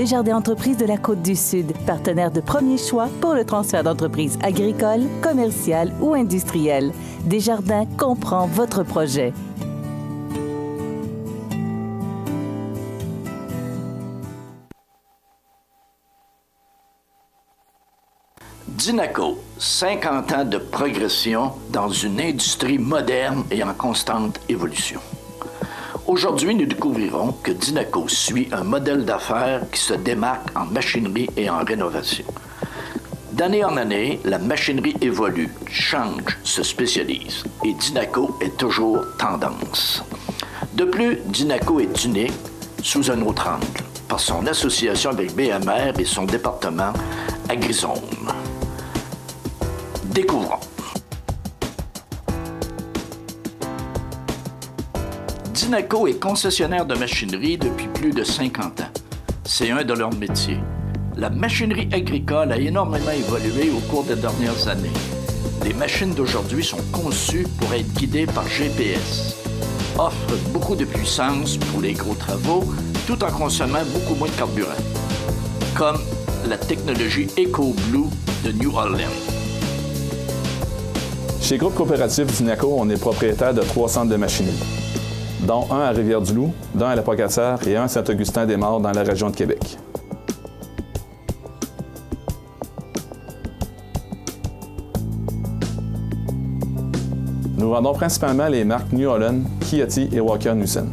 Desjardins Entreprises de la Côte-du-Sud, partenaire de premier choix pour le transfert d'entreprises agricoles, commerciales ou industrielles. Desjardins comprend votre projet. Dinaco, 50 ans de progression dans une industrie moderne et en constante évolution. Aujourd'hui, nous découvrirons que Dinaco suit un modèle d'affaires qui se démarque en machinerie et en rénovation. D'année en année, la machinerie évolue, change, se spécialise et Dinaco est toujours tendance. De plus, Dinaco est unique sous un autre angle, par son association avec BMR et son département Agrizone. Découvrons. Dinaco est concessionnaire de machinerie depuis plus de 50 ans. C'est un de leurs métiers. La machinerie agricole a énormément évolué au cours des dernières années. Les machines d'aujourd'hui sont conçues pour être guidées par GPS, offrent beaucoup de puissance pour les gros travaux, tout en consommant beaucoup moins de carburant, comme la technologie EcoBlue de New Holland. Chez Groupe Coopératif Dinaco, on est propriétaire de 3 centres de machinerie, dont un à Rivière-du-Loup, d'un à La Pocatière et un à Saint-Augustin-des-Maures dans la région de Québec. Nous vendons principalement les marques New Holland, Kioti et Walker Knudsen.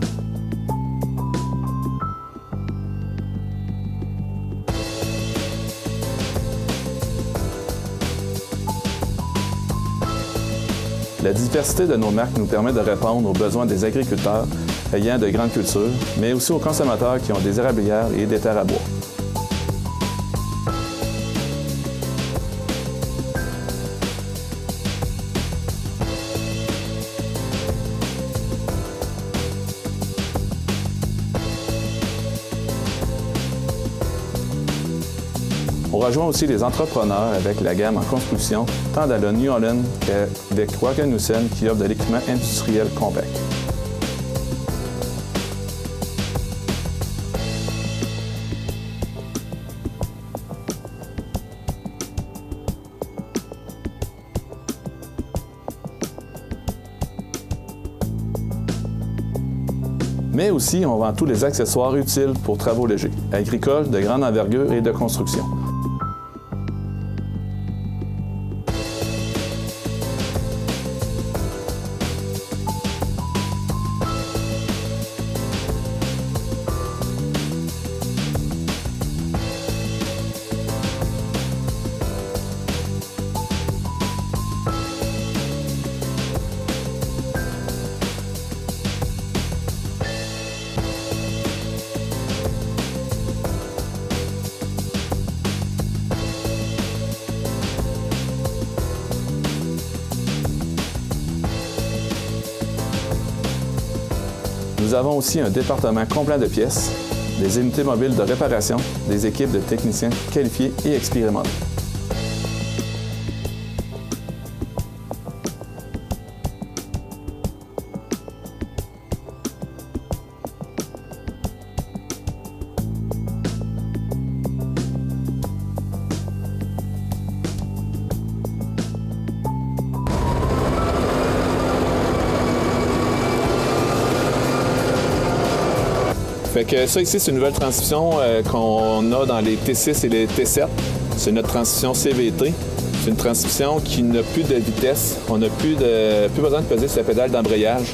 La diversité de nos marques nous permet de répondre aux besoins des agriculteurs ayant de grandes cultures, mais aussi aux consommateurs qui ont des érablières et des terres à bois. On rejoint aussi les entrepreneurs avec la gamme en construction, tant dans le New Holland qu'avec Walker Knudsen qui offre de l'équipement industriel compact. Mais aussi, on vend tous les accessoires utiles pour travaux légers, agricoles, de grande envergure et de construction. Nous avons aussi un département complet de pièces, des unités mobiles de réparation, des équipes de techniciens qualifiés et expérimentés. Fait que ça ici, c'est une nouvelle transmission qu'on a dans les T6 et les T7. C'est notre transmission CVT. C'est une transmission qui n'a plus de vitesse. On n'a plus besoin de peser sur la pédale d'embrayage.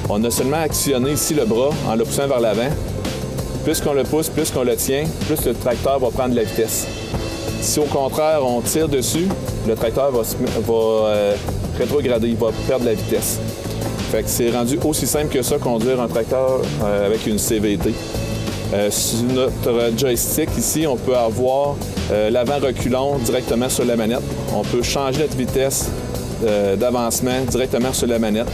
On a seulement actionné ici le bras en le poussant vers l'avant. Plus qu'on le pousse, plus qu'on le tient, plus le tracteur va prendre de la vitesse. Si au contraire, on tire dessus, le tracteur va rétrograder, il va perdre de la vitesse. Fait que c'est rendu aussi simple que ça, conduire un tracteur avec une CVT. Sur notre joystick ici, on peut avoir l'avant reculon directement sur la manette. On peut changer notre vitesse d'avancement directement sur la manette.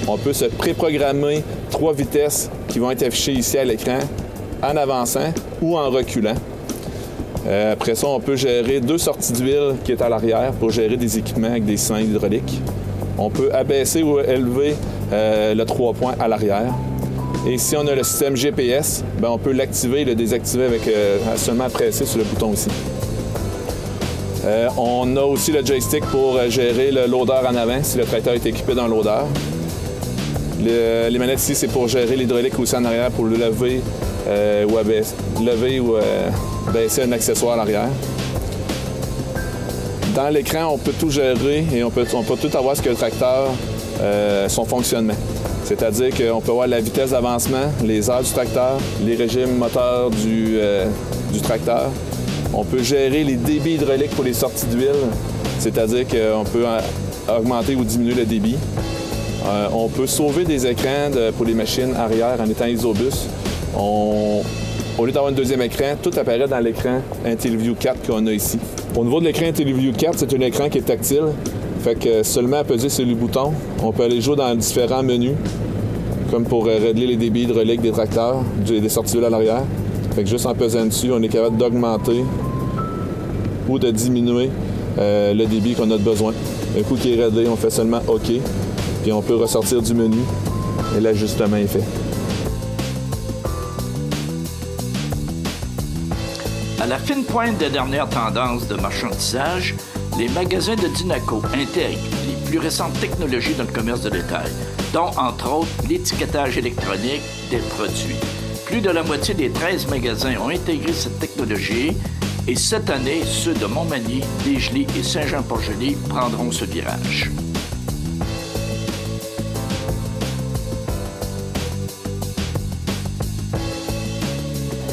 On peut se préprogrammer 3 vitesses qui vont être affichées ici à l'écran en avançant ou en reculant. Après ça, on peut gérer 2 sorties d'huile qui est à l'arrière pour gérer des équipements avec des cylindres hydrauliques. On peut abaisser ou élever le 3 points à l'arrière. Et si on a le système GPS, bien, on peut l'activer et le désactiver avec seulement presser sur le bouton aussi. On a aussi le joystick pour gérer le loader en avant, si le tracteur est équipé d'un loader. Les manettes ici, c'est pour gérer l'hydraulique aussi en arrière, pour le lever ou baisser un accessoire à l'arrière. Dans l'écran, on peut tout gérer et on peut tout avoir ce que le tracteur, son fonctionnement. C'est-à-dire qu'on peut voir la vitesse d'avancement, les heures du tracteur, les régimes moteurs du tracteur. On peut gérer les débits hydrauliques pour les sorties d'huile, c'est-à-dire qu'on peut augmenter ou diminuer le débit. On peut sauver des écrans pour les machines arrière en étant isobus. Au lieu d'avoir un deuxième écran, tout apparaît dans l'écran IntelliView 4 qu'on a ici. Au niveau de l'écran IntelliView 4, c'est un écran qui est tactile. Fait que seulement à peser sur les boutons, on peut aller jouer dans différents menus, comme pour régler les débits hydrauliques des tracteurs, des sorties d'huile à l'arrière. Fait que juste en pesant dessus, on est capable d'augmenter ou de diminuer le débit qu'on a besoin. Un coup qui est réglé, on fait seulement OK, puis on peut ressortir du menu et l'ajustement est fait. À la fine pointe des dernières tendances de marchandisage, les magasins de Dynaco intègrent les plus récentes technologies dans le commerce de détail, dont, entre autres, l'étiquetage électronique des produits. Plus de la moitié des 13 magasins ont intégré cette technologie et cette année, ceux de Montmagny, Desgelis et Saint-Jean-Port-Joli prendront ce virage.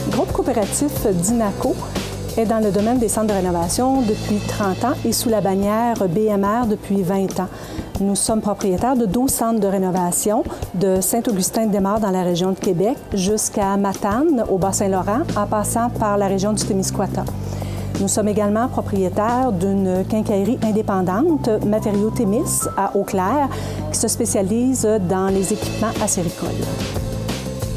Le groupe coopératif Dynaco est dans le domaine des centres de rénovation depuis 30 ans et sous la bannière BMR depuis 20 ans. Nous sommes propriétaires de 12 centres de rénovation, de Saint-Augustin-de-Desmaures dans la région de Québec jusqu'à Matane, au Bas-Saint-Laurent, en passant par la région du Témiscouata. Nous sommes également propriétaires d'une quincaillerie indépendante, Matériaux Témis, à Eau-Claire, qui se spécialise dans les équipements acéricoles.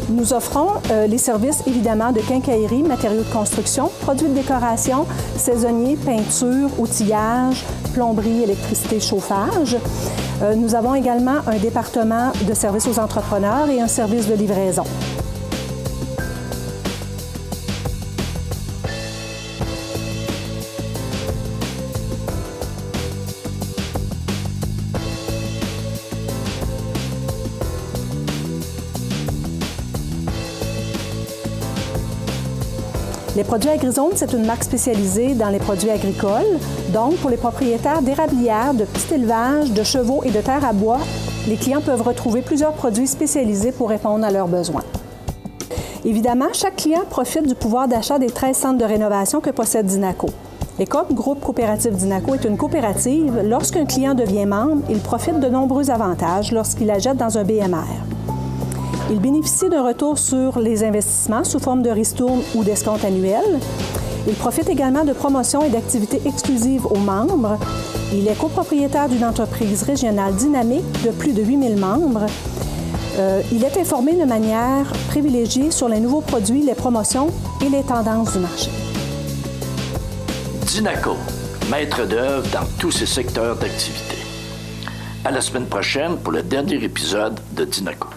Nous offrons les services, évidemment, de quincaillerie, matériaux de construction, produits de décoration, saisonniers, peinture, outillage, plomberie, électricité, chauffage. Nous avons également un département de services aux entrepreneurs et un service de livraison. Les produits AgriZone, c'est une marque spécialisée dans les produits agricoles. Donc, pour les propriétaires d'érablières, de petits élevages, de chevaux et de terre à bois, les clients peuvent retrouver plusieurs produits spécialisés pour répondre à leurs besoins. Évidemment, chaque client profite du pouvoir d'achat des 13 centres de rénovation que possède Dynaco. Et comme Groupe coopératif Dynaco est une coopérative, lorsqu'un client devient membre, il profite de nombreux avantages lorsqu'il achète dans un BMR. Il bénéficie d'un retour sur les investissements sous forme de ristourne ou d'escompte annuel. Il profite également de promotions et d'activités exclusives aux membres. Il est copropriétaire d'une entreprise régionale dynamique de plus de 8000 membres. Il est informé de manière privilégiée sur les nouveaux produits, les promotions et les tendances du marché. Dynaco, maître d'œuvre dans tous ses secteurs d'activité. À la semaine prochaine pour le dernier épisode de Dynaco.